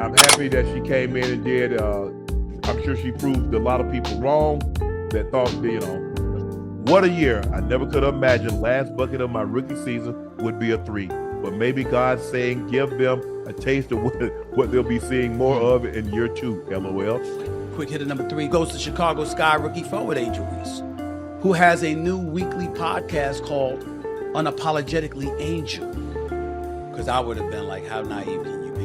I'm happy that she came in and did. I'm sure she proved a lot of people wrong that thought, what a year. I never could have imagined last bucket of my rookie season would be a 3. But maybe God's saying give them a taste of what they'll be seeing more of in year 2, LOL. Quick hitter number 3 goes to Chicago Sky rookie forward Angel Reese, who has a new weekly podcast called Unapologetically Angel. Because I would have been like, how naive can you be?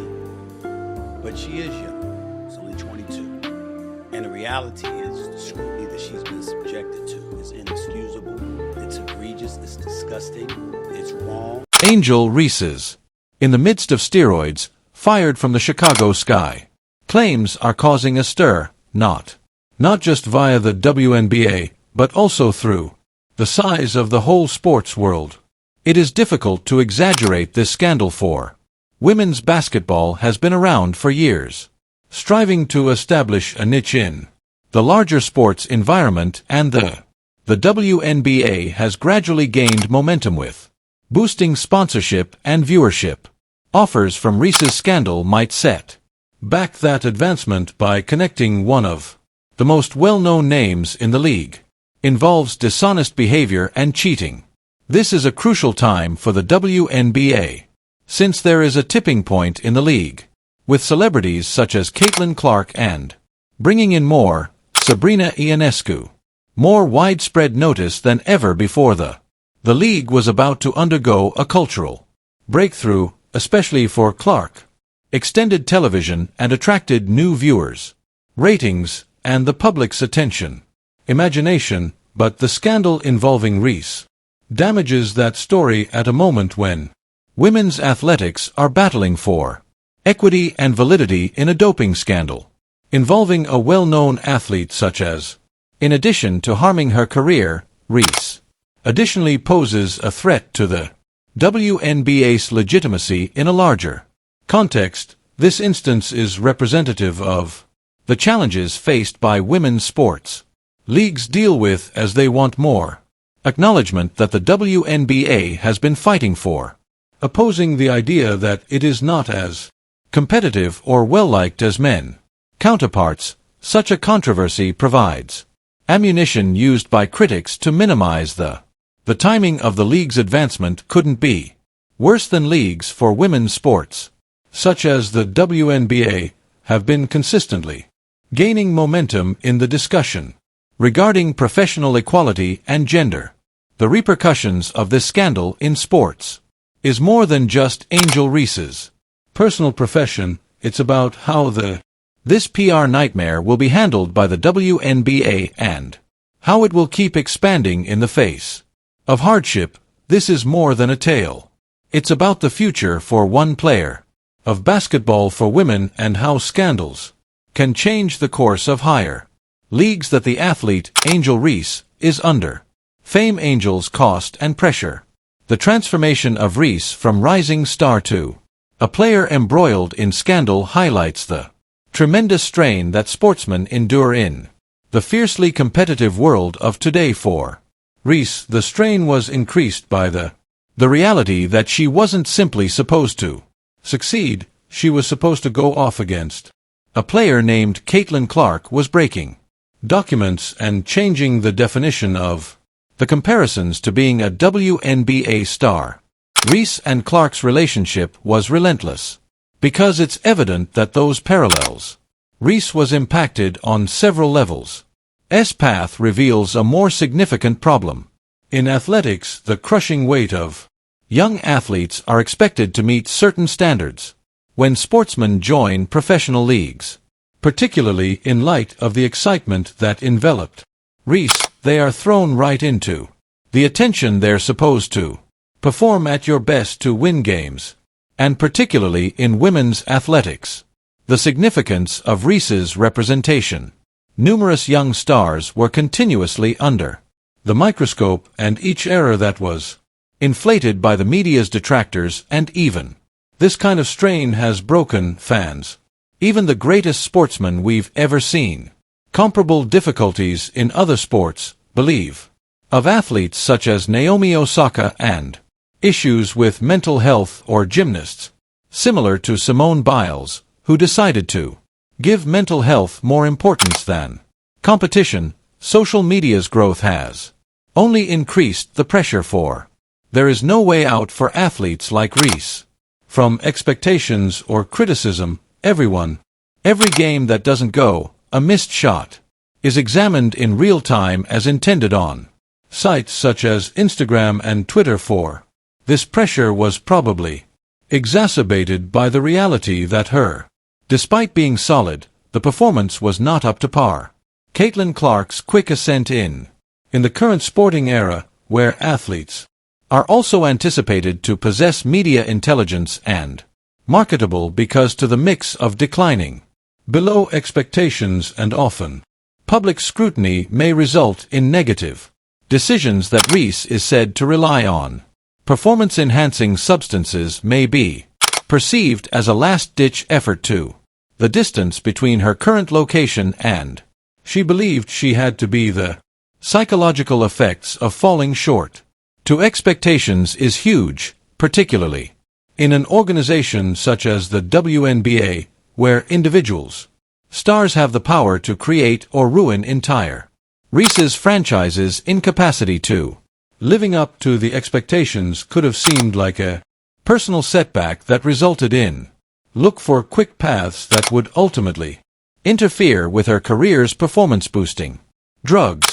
But she is young. She's only 22. And the reality is the scrutiny that she's been subjected to is inexcusable. It's egregious. It's disgusting. It's wrong. Angel Reese's, in the midst of steroids, fired from the Chicago Sky. Claims are causing a stir, not just via the WNBA, but also through the size of the whole sports world. It is difficult to exaggerate this scandal for women's basketball has been around for years, striving to establish a niche in the larger sports environment, and the WNBA has gradually gained momentum with boosting sponsorship and viewership. Offers from Reese's scandal might set back that advancement by connecting one of the most well-known names in the league. Involves dishonest behavior and cheating. This is a crucial time for the WNBA, since there is a tipping point in the league, with celebrities such as Caitlin Clark and, bringing in more, Sabrina Ionescu. More widespread notice than ever before the league was about to undergo a cultural breakthrough, especially for Clark. Extended television and attracted new viewers, ratings, and the public's attention. Imagination, but the scandal involving Reese damages that story at a moment when women's athletics are battling for equity and validity in a doping scandal involving a well-known athlete such as, in addition to harming her career, Reese additionally poses a threat to the WNBA's legitimacy in a larger context. This instance is representative of the challenges faced by women's sports leagues deal with as they want more acknowledgement that the WNBA has been fighting for, opposing the idea that it is not as competitive or well-liked as men counterparts. Such a controversy provides ammunition used by critics to minimize the timing of the league's advancement. Couldn't be worse than leagues for women's sports, such as the WNBA, have been consistently gaining momentum in the discussion regarding professional equality and gender. The repercussions of this scandal in sports is more than just Angel Reese's personal profession. It's about how this PR nightmare will be handled by the WNBA and how it will keep expanding in the face of hardship. This is more than a tale. It's about the future for one player of basketball for women and how scandals can change the course of higher leagues that the athlete, Angel Reese, is under. Fame, Angel's cost and pressure. The transformation of Reese from rising star to a player embroiled in scandal highlights the tremendous strain that sportsmen endure in the fiercely competitive world of today. For Reese, the strain was increased by the reality that she wasn't simply supposed to succeed, she was supposed to go off against a player named Caitlin Clark, was breaking documents and changing the definition of the comparisons to being a WNBA star. Reese and Clark's relationship was relentless, because it's evident that those parallels. Reese was impacted on several levels. S path reveals a more significant problem. In athletics, the crushing weight of young athletes are expected to meet certain standards when sportsmen join professional leagues, particularly in light of the excitement that enveloped Reese. They are thrown right into the attention they're supposed to perform at your best to win games, and particularly in women's athletics. The significance of Reese's representation. Numerous young stars were continuously under the microscope, and each error that was inflated by the media's detractors, and even this kind of strain has broken fans. Even the greatest sportsmen we've ever seen. Comparable difficulties in other sports, believe, of athletes such as Naomi Osaka, and issues with mental health or gymnasts, similar to Simone Biles, who decided to give mental health more importance than competition. Social media's growth has only increased the pressure for. There is no way out for athletes like Reese. From expectations or criticism, every game that doesn't go, a missed shot, is examined in real time as intended on sites such as Instagram and Twitter. For this pressure was probably exacerbated by the reality that despite being solid, the performance was not up to par. Caitlin Clark's quick ascent in the current sporting era, where athletes are also anticipated to possess media intelligence and marketable because to the mix of declining below expectations and often public scrutiny may result in negative decisions that Reese is said to rely on. Performance-enhancing substances may be perceived as a last-ditch effort to the distance between her current location and she believed she had to be. The psychological effects of falling short to expectations is huge, particularly in an organization such as the WNBA, where stars have the power to create or ruin entire Reese's franchise's incapacity to living up to the expectations could have seemed like a personal setback that resulted in look for quick paths that would ultimately interfere with her career's performance-boosting drugs.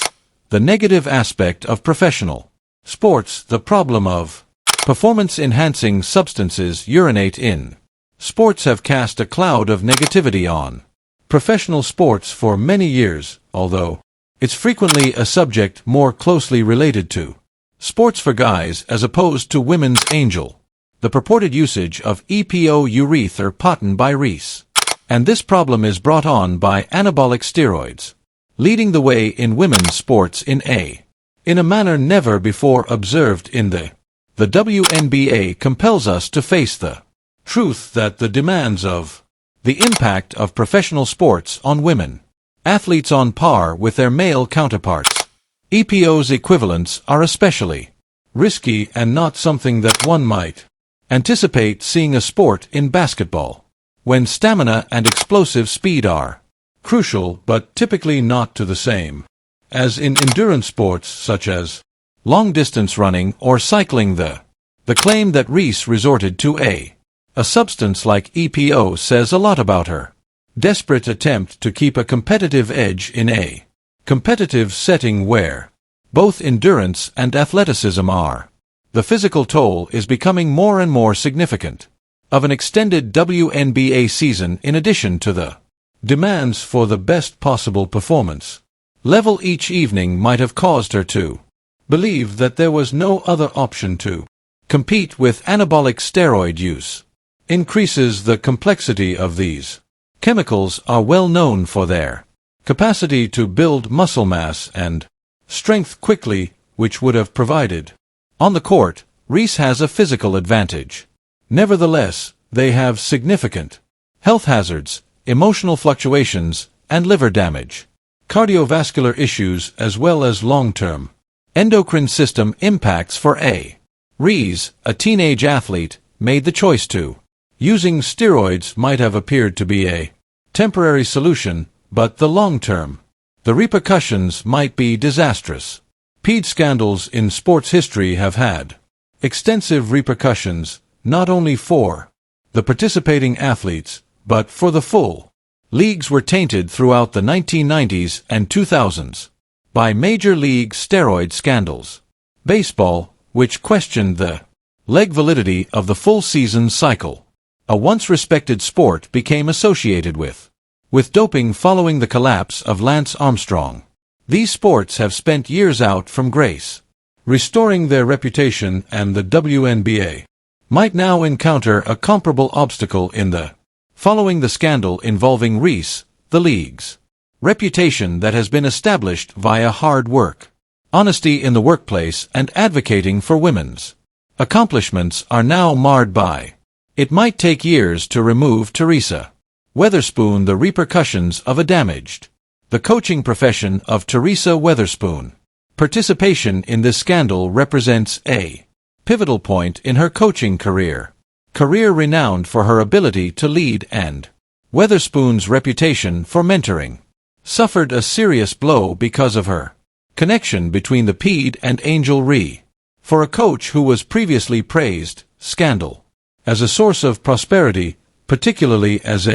The negative aspect of professional sports. The problem of performance-enhancing substances urinate in sports have cast a cloud of negativity on professional sports for many years, although it's frequently a subject more closely related to sports for guys as opposed to women's. Angel, the purported usage of EPO urethropoietin by Reese, and this problem is brought on by anabolic steroids, leading the way in women's sports in a manner never before observed in the WNBA compels us to face the truth that the demands of the impact of professional sports on women athletes on par with their male counterparts. EPO's equivalents are especially risky and not something that one might anticipate seeing a sport in basketball, when stamina and explosive speed are crucial but typically not to the same as in endurance sports such as long-distance running or cycling. The claim that Reese resorted to a substance like EPO says a lot about her desperate attempt to keep a competitive edge in a competitive setting where both endurance and athleticism are. The physical toll is becoming more and more significant of an extended WNBA season in addition to the demands for the best possible performance level each evening might have caused her to believe that there was no other option to compete with anabolic steroid use. Increases the complexity of these chemicals are well known for their capacity to build muscle mass and strength quickly, which would have provided. On the court, Reese has a physical advantage. Nevertheless, they have significant health hazards, emotional fluctuations, and liver damage, cardiovascular issues as well as long-term endocrine system impacts for a. Reese, a teenage athlete, made the choice to using steroids might have appeared to be a temporary solution, but the long-term, the repercussions might be disastrous. PED scandals in sports history have had extensive repercussions, not only for the participating athletes, but for the full. Leagues were tainted throughout the 1990s and 2000s by major league steroid scandals. Baseball, which questioned the leg validity of the full season cycle, a once respected sport, became associated with doping following the collapse of Lance Armstrong. These sports have spent years out from grace, restoring their reputation, and the WNBA might now encounter a comparable obstacle in the following the scandal involving Reese. The league's reputation that has been established via hard work, honesty in the workplace, and advocating for women's accomplishments are now marred by. It might take years to remove Teresa Weatherspoon the repercussions of a damaged. The coaching profession of Teresa Weatherspoon. Participation in this scandal represents a pivotal point in her coaching career. Career renowned for her ability to lead and Weatherspoon's reputation for mentoring suffered a serious blow because of her connection between the Pede and Angel Reese. For a coach who was previously praised, scandal, as a source of prosperity, particularly as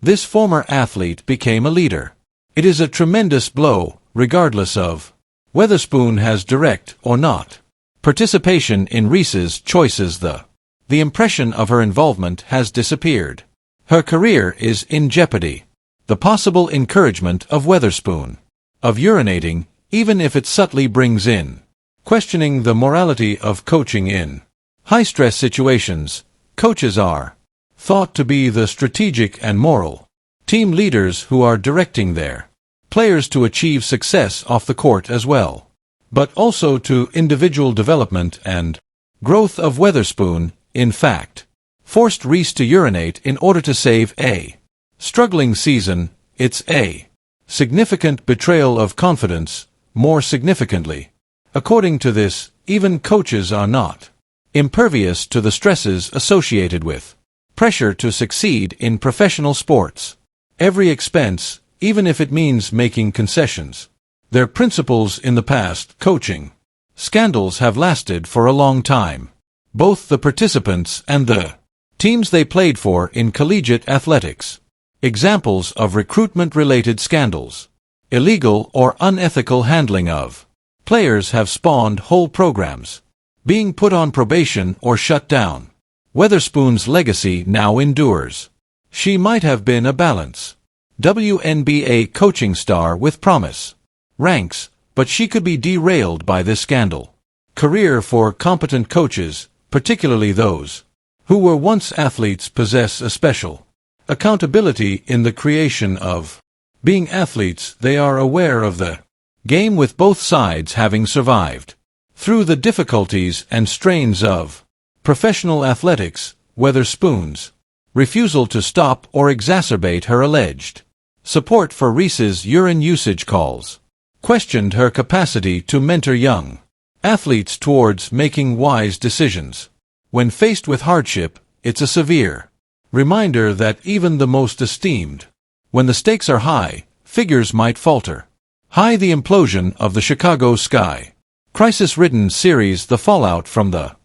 this former athlete became a leader. It is a tremendous blow, regardless of Weatherspoon has direct or not participation in Reese's choices. The impression of her involvement has disappeared. Her career is in jeopardy. The possible encouragement of Weatherspoon of urinating, even if it subtly brings in questioning the morality of coaching in high-stress situations. Coaches are thought to be the strategic and moral team leaders who are directing their players to achieve success off the court as well, but also to individual development and growth of Weatherspoon, in fact, forced Reese to urinate in order to save a struggling season. It's a significant betrayal of confidence. More significantly, according to this, even coaches are not impervious to the stresses associated with pressure to succeed in professional sports. Every expense, even if it means making concessions. Their principles in the past coaching scandals have lasted for a long time. Both the participants and the teams they played for in collegiate athletics. Examples of recruitment-related scandals. Illegal or unethical handling of players have spawned whole programs being put on probation or shut down. Weatherspoon's legacy now endures. She might have been a balance WNBA coaching star with promise, ranks, but she could be derailed by this scandal. Career for competent coaches, particularly those who were once athletes, possess a special accountability in the creation of being athletes. They are aware of the game, with both sides having survived through the difficulties and strains of professional athletics. Weatherspoon's refusal to stop or exacerbate her alleged support for Reese's urine usage calls questioned her capacity to mentor young athletes towards making wise decisions. When faced with hardship, it's a severe reminder that even the most esteemed, when the stakes are high, figures might falter. High the implosion of the Chicago Sky crisis-ridden series. The fallout from the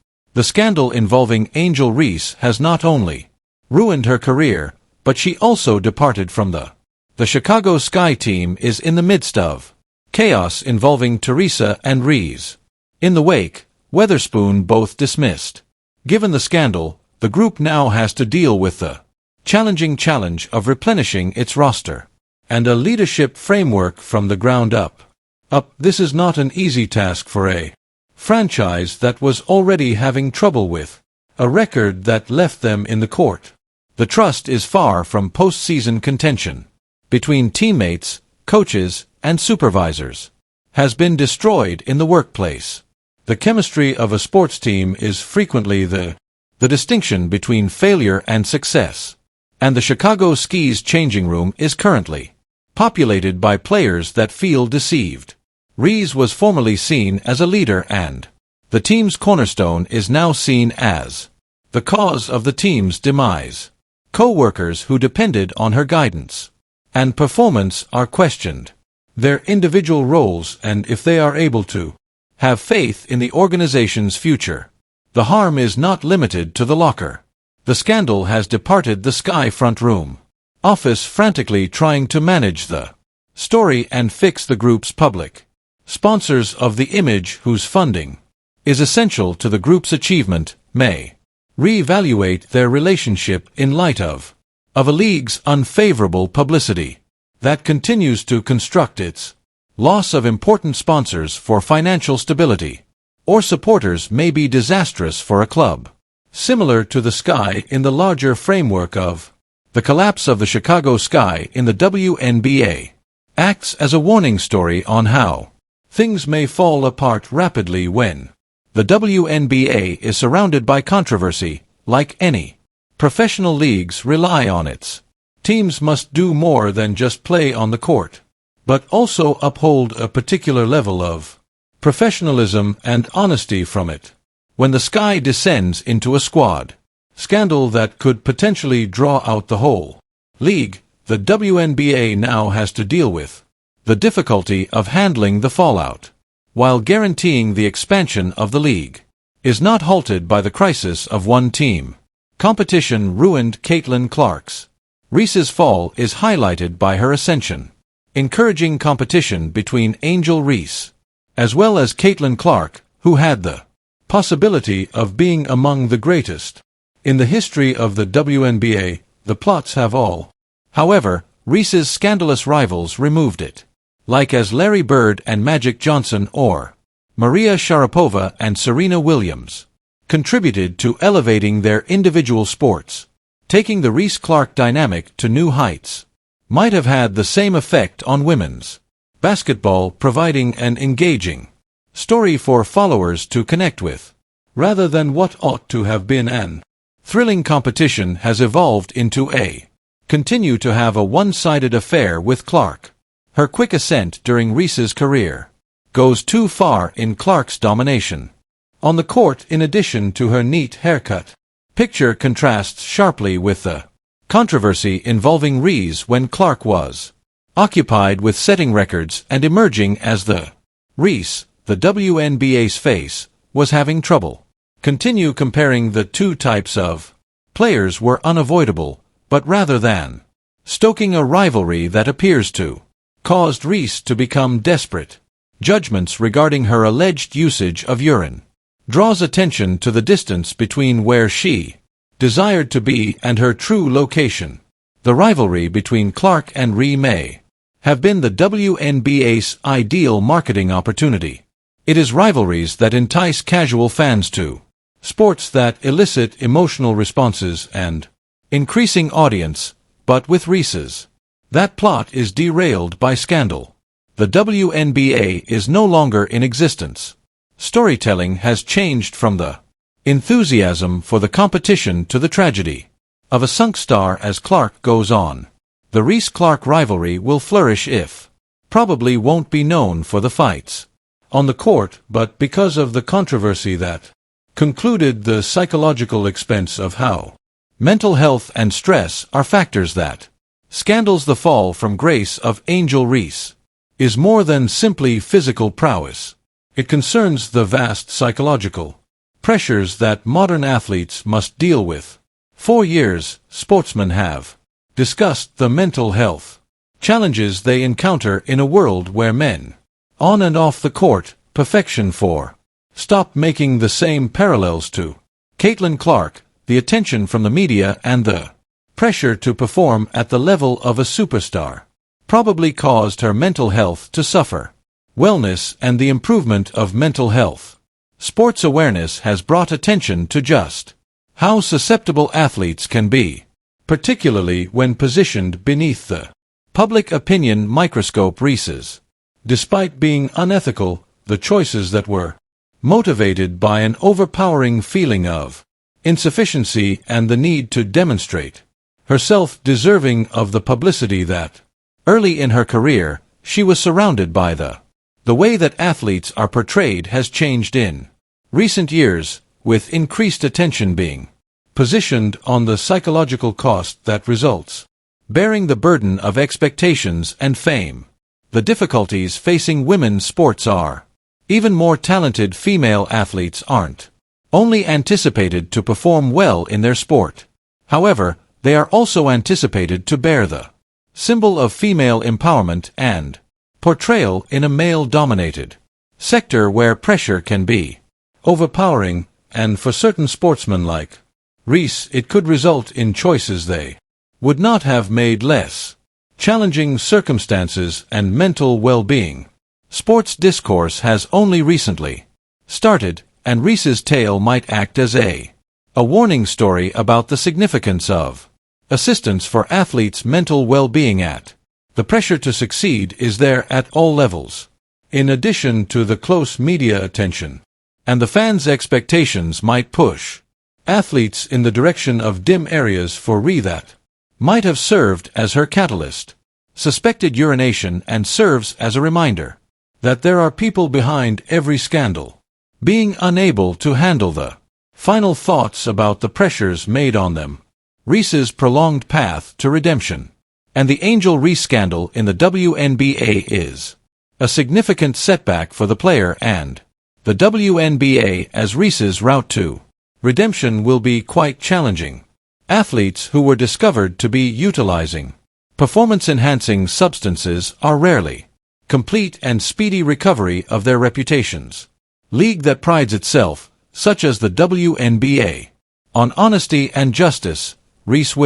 scandal involving Angel Reese has not only ruined her career, but she also departed from the Chicago Sky team is in the midst of chaos involving Teresa and Reese. In the wake, Weatherspoon both dismissed. Given the scandal, the group now has to deal with the challenging challenge of replenishing its roster and a leadership framework from the ground up. This is not an easy task for a franchise that was already having trouble with a record that left them in the court. The trust is far from postseason contention between teammates, coaches, and supervisors has been destroyed in the workplace. The chemistry of a sports team is frequently the distinction between failure and success. And the Chicago Ski's changing room is currently populated by players that feel deceived. Reese was formerly seen as a leader, and the team's cornerstone is now seen as the cause of the team's demise. Co-workers who depended on her guidance and performance are questioned. Their individual roles, and if they are able to have faith in the organization's future. The harm is not limited to the locker. The scandal has departed the Sky front room office, frantically trying to manage the story and fix the group's public sponsors of the image, whose funding is essential to the group's achievement, may reevaluate their relationship in light of a league's unfavorable publicity that continues to construct its loss of important sponsors for financial stability, or supporters may be disastrous for a club. Similar to the Sky in the larger framework of the collapse of the Chicago Sky in the WNBA, acts as a warning story on how things may fall apart rapidly when the WNBA is surrounded by controversy. Like any professional leagues rely on its teams must do more than just play on the court, but also uphold a particular level of professionalism and honesty from it. When the Sky descends into a squad scandal that could potentially draw out the whole league, the WNBA now has to deal with the difficulty of handling the fallout, while guaranteeing the expansion of the league, is not halted by the crisis of one team. Competition ruined Caitlin Clark's. Reese's fall is highlighted by her ascension, encouraging competition between Angel Reese, as well as Caitlin Clark, who had the possibility of being among the greatest in the history of the WNBA. The plots have all, however, Reese's scandalous rivals removed it, like as Larry Bird and Magic Johnson or Maria Sharapova and Serena Williams, contributed to elevating their individual sports, taking the Reese-Clark dynamic to new heights. Might have had the same effect on women's basketball, providing an engaging story for followers to connect with, rather than what ought to have been an thrilling competition has evolved into a continue to have a one-sided affair with Clark. Her quick ascent during Reese's career goes too far in Clark's domination on the court. In addition to her neat haircut, picture contrasts sharply with the controversy involving Reese when Clark was occupied with setting records and emerging as the Reese, the WNBA's face, was having trouble. Continue comparing the two types of players were unavoidable, but rather than stoking a rivalry that appears to caused Reese to become desperate. Judgments regarding her alleged usage of urine draws attention to the distance between where she desired to be and her true location. The rivalry between Clark and Ree may have been the WNBA's ideal marketing opportunity. It is rivalries that entice casual fans to sports that elicit emotional responses and increasing audience, but with Reese's, that plot is derailed by scandal. The WNBA is no longer in existence. Storytelling has changed from the enthusiasm for the competition to the tragedy of a sunk star as Clark goes on. The Reese-Clark rivalry will flourish if probably won't be known for the fights on the court, but because of the controversy that concluded the psychological expense of how mental health and stress are factors that scandals. The fall from grace of Angel Reese is more than simply physical prowess. It concerns the vast psychological pressures that modern athletes must deal with. For years, sportsmen have discussed the mental health challenges they encounter in a world where men, on and off the court, perfection for stop making the same parallels to Caitlin Clark, the attention from the media and the pressure to perform at the level of a superstar probably caused her mental health to suffer. Wellness and the improvement of mental health. Sports awareness has brought attention to just how susceptible athletes can be, particularly when positioned beneath the public opinion microscope. Reese's, despite being unethical, the choices that were motivated by an overpowering feeling of insufficiency and the need to demonstrate herself deserving of the publicity that early in her career she was surrounded by. The way that athletes are portrayed has changed in recent years, with increased attention being positioned on the psychological cost that results, bearing the burden of expectations and fame. The difficulties facing women's sports are even more talented female athletes aren't only anticipated to perform well in their sport. However, they are also anticipated to bear the symbol of female empowerment and portrayal in a male-dominated sector where pressure can be overpowering, and for certain sportsmen like Reese it could result in choices they would not have made. Less challenging circumstances and mental well-being. Sports discourse has only recently started, and Reese's tale might act as a warning story about the significance of assistance for athletes' mental well-being. The pressure to succeed is there at all levels, in addition to the close media attention, and the fans' expectations might push athletes in the direction of dim areas for Ree that might have served as her catalyst. Suspected urination and serves as a reminder that there are people behind every scandal, being unable to handle the final thoughts about the pressures made on them. Reese's prolonged path to redemption. And the Angel Reese scandal in the WNBA is a significant setback for the player and the WNBA, as Reese's route to redemption will be quite challenging. Athletes who were discovered to be utilizing performance-enhancing substances are rarely complete and speedy recovery of their reputations. League that prides itself, such as the WNBA, on honesty and justice, Reese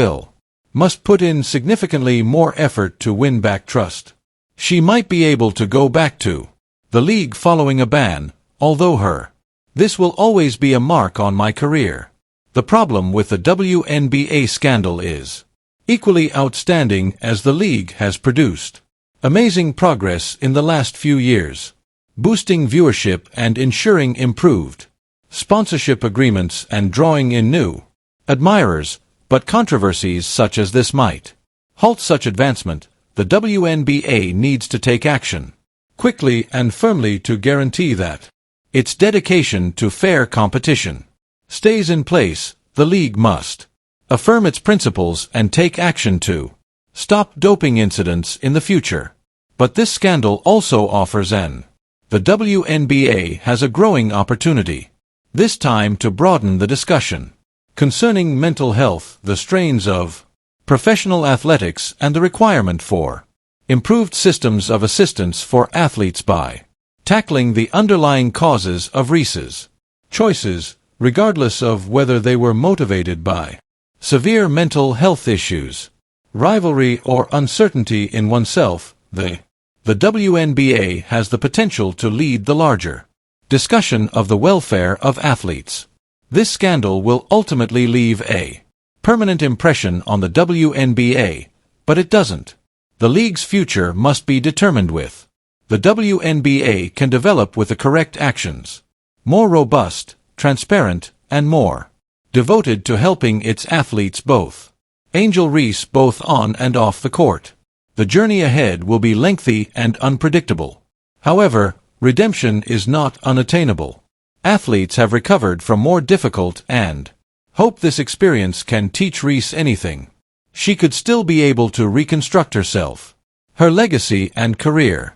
must put in significantly more effort to win back trust. She might be able to go back to the league following a ban, although this will always be a mark on my career. The problem with the WNBA scandal is equally outstanding as the league has produced amazing progress in the last few years, boosting viewership and ensuring improved sponsorship agreements and drawing in new admirers, but controversies such as this might halt such advancement. The WNBA needs to take action quickly and firmly to guarantee that its dedication to fair competition stays in place. The league must affirm its principles and take action to stop doping incidents in the future. But this scandal also offers the WNBA has a growing opportunity, this time to broaden the discussion concerning mental health, the strains of professional athletics, and the requirement for improved systems of assistance for athletes by tackling the underlying causes of Reese's choices, regardless of whether they were motivated by severe mental health issues, rivalry, or uncertainty in oneself. The WNBA has the potential to lead the larger discussion of the welfare of athletes. This scandal will ultimately leave a permanent impression on the WNBA, but it doesn't. The league's future must be determined with the WNBA can develop with the correct actions, more robust, transparent, and more devoted to helping its athletes both. Angel Reese both on and off the court. The journey ahead will be lengthy and unpredictable. However, redemption is not unattainable. Athletes have recovered from more difficult and hope this experience can teach Reese anything. She could still be able to reconstruct herself, her legacy and career.